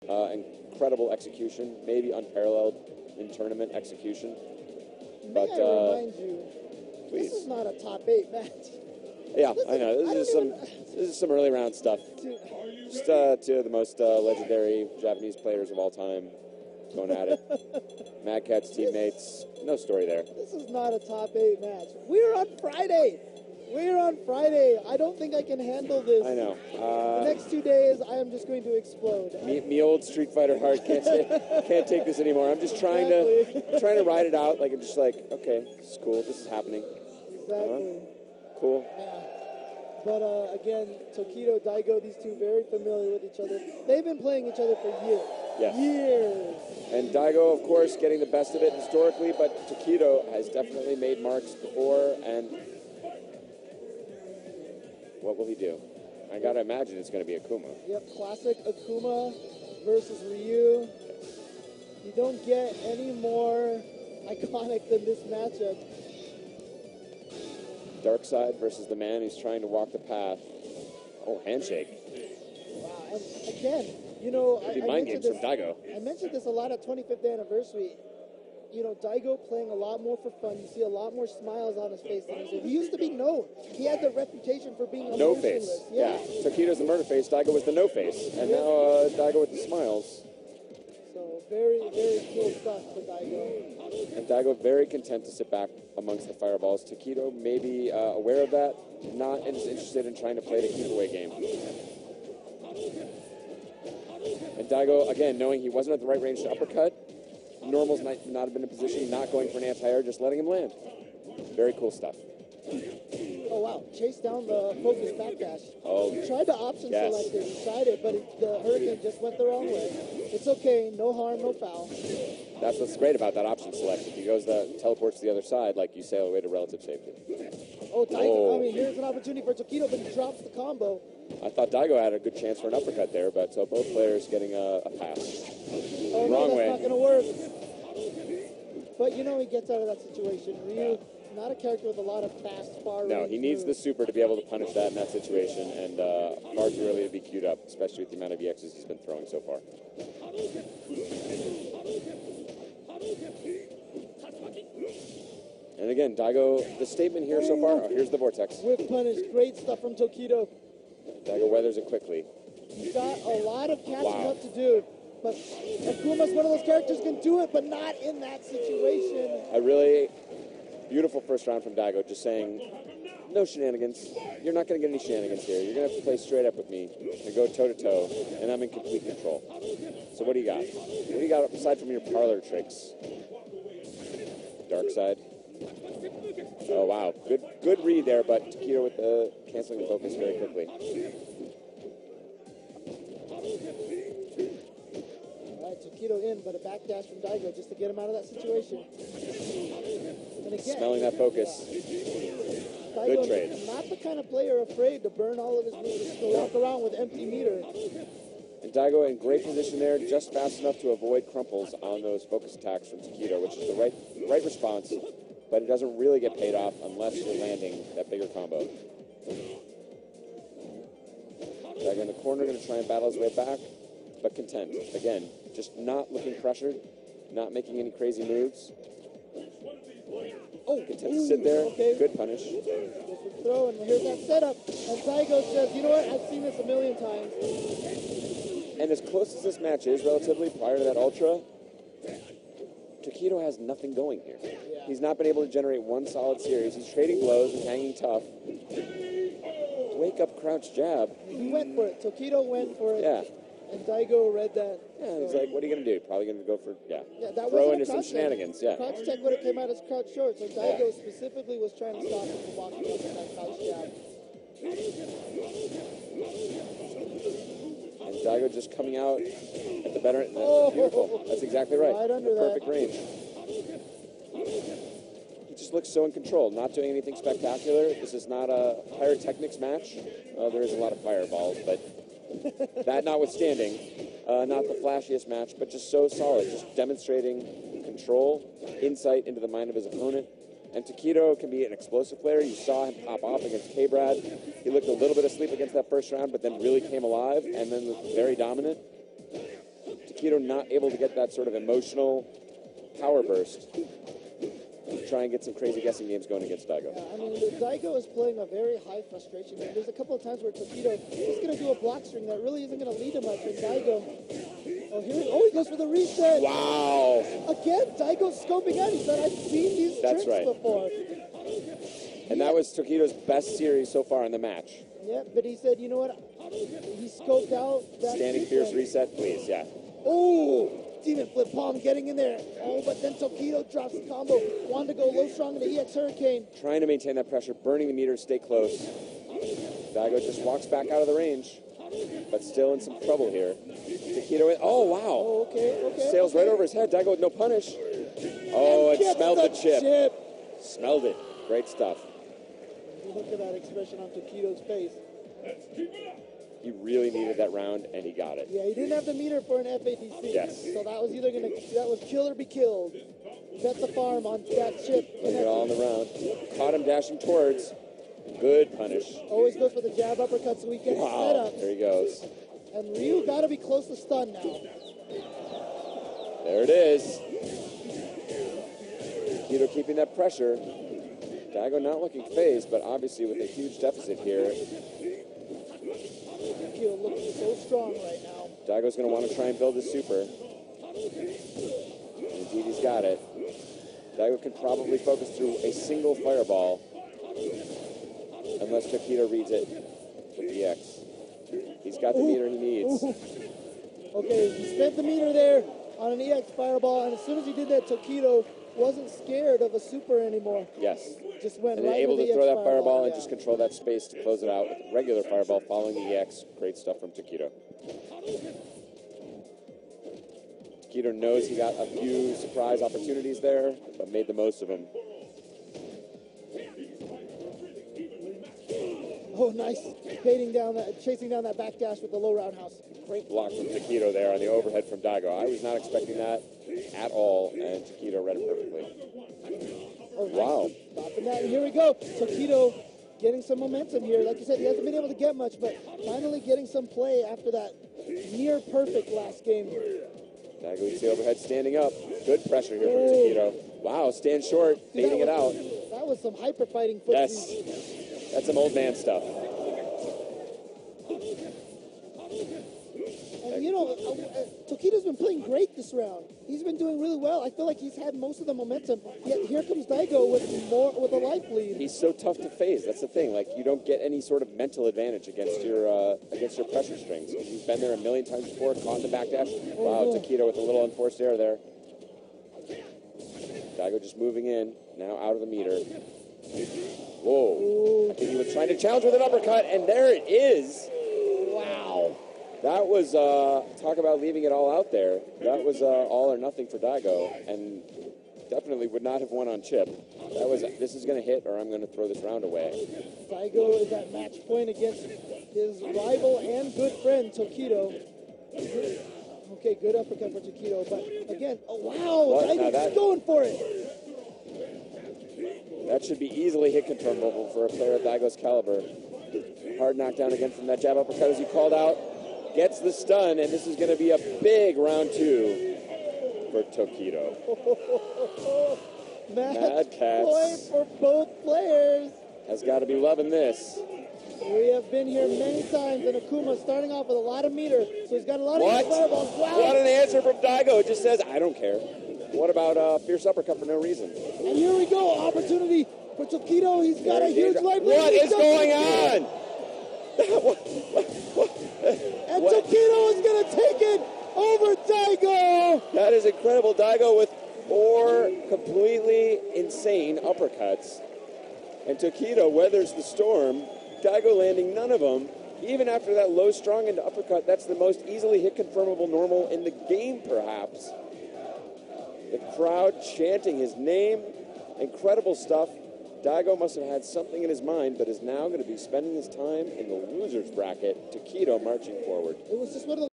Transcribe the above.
Incredible execution, maybe unparalleled in tournament execution. But May I remind you, please. this is not a top 8 match. Yeah, I know. This is some early round stuff. Just two of the most legendary Japanese players of all time going at it. Mad Cat's teammates. No story there. This is not a top 8 match. We're on Friday. I don't think I can handle this. I know. The next 2 days, I am just going to explode. Me old Street Fighter heart can't take this anymore. I'm just trying to ride it out. Like I'm just like, okay, this is cool. This is happening. Exactly. Cool. Yeah. But again, Tokido, Daigo, these two very familiar with each other. They've been playing each other for years. Yes. Years. And Daigo, of course, getting the best of it historically, but Tokido has definitely made marks before. And what will he do? I gotta imagine it's gonna be Akuma. Yep, classic Akuma versus Ryu. You don't get any more iconic than this matchup. Dark side versus the man who's trying to walk the path. Oh, handshake. Wow, and again, you know, I mentioned this, from Daigo. I mentioned this a lot at 25th anniversary. You know, Daigo playing a lot more for fun. You see a lot more smiles on his face than he did. He used to be known. He had the reputation for being No emotionless. face. Yeah. Tokido's the murder face. Daigo was the no face. And now Daigo with the smiles. So very, very cool stuff for Daigo. And Daigo very content to sit back amongst the fireballs. Tokido maybe aware of that, not as interested in trying to play the keep-away game. And Daigo, again, knowing he wasn't at the right range to uppercut, Normal's not have been in position, not going for an anti-air, just letting him land. Very cool stuff. Oh, wow. Chased down the focus backdash. Oh, he tried the option selector. He tried it, but the Hurricane just went the wrong way. It's okay. No harm, no foul. That's what's great about that option select. If he goes teleports to the other side, like you sail away to relative safety. Oh, Daigo. I mean, here's an opportunity for Tokido, but he drops the combo. I thought Daigo had a good chance for an uppercut there, but so both players getting a pass. Oh, Wrong no, that's way. not going to work. But, you know, he gets out of that situation. Ryu, not a character with a lot of fast, far-range No, he needs the moves. super to be able to punish that in that situation, and far too early to be queued up, especially with the amount of EXs he's been throwing so far. And again, Daigo, the statement here so far, here's the vortex. Whip punish, great stuff from Tokido. Daigo weathers it quickly. He's got a lot of catching up to do. But Akuma's one of those characters can do it, but not in that situation. A really beautiful first round from Daigo, just saying, no shenanigans. You're not going to get any shenanigans here. You're going to have to play straight up with me and go toe-to-toe, and I'm in complete control. So what do you got? What do you got aside from your parlor tricks? Dark side. Oh, wow. Good read there, but Tokido with the canceling the focus very quickly. All right, Tokido in, but a backdash from Daigo just to get him out of that situation. And again, smelling that focus. Daigo, Good trade. Not the kind of player afraid to burn all of his moves, to walk around with empty meter. And Daigo in great position there, just fast enough to avoid crumples on those focus attacks from Tokido, which is the right response, but it doesn't really get paid off unless you're landing that bigger combo. Daigo in the corner, going to try and battle his way back, but content. Again, just not looking pressured, not making any crazy moves. Oh, content to sit there. Okay. Good punish. Good throw, and here's that setup. And Daigo says, you know what, I've seen this a million times. And as close as this match is relatively prior to that Ultra, Tokido has nothing going here. Yeah. He's not been able to generate one solid series. He's trading blows and hanging tough. Wake up, crouch, jab. He went for it. Tokido went for it. Yeah. And Daigo read that. Yeah, he's like, what are you going to do? Probably going to go for, that throw wasn't into some shenanigans. Yeah. Crouch tech would have came out as crouch short, so Daigo specifically was trying to stop him from walking up with that crouch jab. And Daigo just coming out at the better end. Beautiful. That's exactly right. Right under the perfect range. He just looks so in control, not doing anything spectacular. This is not a pyrotechnics match. There is a lot of fireballs, but that notwithstanding, not the flashiest match, but just so solid, just demonstrating control, insight into the mind of his opponent. And Tokido can be an explosive player. You saw him pop off against K-Brad. He looked a little bit asleep against that first round, but then really came alive, and then was very dominant. Tokido not able to get that sort of emotional power burst to try and get some crazy guessing games going against Daigo. Yeah, I mean, Daigo is playing a very high frustration game. There's a couple of times where Tokido is going to do a block string that really isn't going to lead to much, and Daigo, he goes for the reset. Wow. Again, Daigo's scoping out. He said, I've seen these tricks before. And that was Tokido's best series so far in the match. Yeah, but he said, you know what? He scoped out that standing fierce reset, please, yeah. Oh, demon flip palm getting in there. Oh, but then Tokido drops the combo. Wanted to go low strong in the EX Hurricane. Trying to maintain that pressure, burning the meter, stay close. Daigo just walks back out of the range, but still in some trouble here. Tokido in, oh, wow. Oh, okay. Sails right over his head. Daigo with no punish. Oh, it smelled the chip. Smelled it. Great stuff. Look at that expression on Tokido's face. He really needed that round, and he got it. Yeah, he didn't have the meter for an FADC. Yes. So that was either that was kill or be killed. Bet the farm on that chip. Putting it all on the round. Caught him dashing towards. Good punish. Always goes for the jab uppercut so he gets set up. There he goes. And Ryu got to be close to stun now. There it is. Tokido keeping that pressure. Daigo not looking phased, but obviously with a huge deficit here. Tokido looking so strong right now. Daigo's going to want to try and build his super. Indeed, he's got it. Daigo can probably focus through a single fireball, unless Tokido reads it with the X. He's got the meter he needs. Okay, he spent the meter there on an EX fireball, and as soon as he did that, Tokido wasn't scared of a super anymore. Yes. Just went and right able into to throw that fireball and just control that space to close it out with regular fireball following the EX. Great stuff from Tokido. Tokido knows he got a few surprise opportunities there, but made the most of them. Oh, nice. Chasing down that back dash with the low roundhouse. Great block from Tokido there on the overhead from Daigo. I was not expecting that at all, and Tokido read it perfectly. Oh, nice. Wow. Stopping that, and here we go. Tokido getting some momentum here. Like you said, he hasn't been able to get much, but finally getting some play after that near perfect last game. Daigo with the overhead standing up. Good pressure here from Tokido. Wow, stand short, fading it out. That was some hyper fighting footsies. Yes, that's some old man stuff. And you know, Tokido's been playing great this round. He's been doing really well. I feel like he's had most of the momentum. Yet here comes Daigo with a life lead. He's so tough to phase. That's the thing. Like, you don't get any sort of mental advantage against your pressure strings. He's been there a million times before. Caught the backdash. Wow, Tokido with a little unforced error there. Daigo just moving in. Now out of the meter. Whoa. I think he was trying to challenge with an uppercut, and there it is. Wow. That was, talk about leaving it all out there. That was all or nothing for Daigo, and definitely would not have won on chip. That was, this is going to hit, or I'm going to throw this round away. Daigo is at match point against his rival and good friend, Tokido. Okay, good uppercut for Tokido, but again, oh, wow, Daigo's going for it. That should be easily hit confirmable for a player of Daigo's caliber. Hard knockdown again from that jab uppercut as you called out. Gets the stun, and this is going to be a big round two for Tokido. Match point for both players. Has got to be loving this. We have been here many times, and Akuma starting off with a lot of meter, so he's got a lot of fireballs. Wow. What an answer from Daigo. It just says, I don't care. What about fierce uppercut for no reason? And here we go, opportunity for Tokido. He's got a huge life. What is going on? And Tokido is going to take it over Daigo. That is incredible. Daigo with 4 completely insane uppercuts. And Tokido weathers the storm. Daigo landing none of them. Even after that low strong into uppercut, that's the most easily hit confirmable normal in the game, perhaps. The crowd chanting his name. Incredible stuff. Daigo must have had something in his mind, but is now going to be spending his time in the loser's bracket. Tokido marching forward. It was just one of the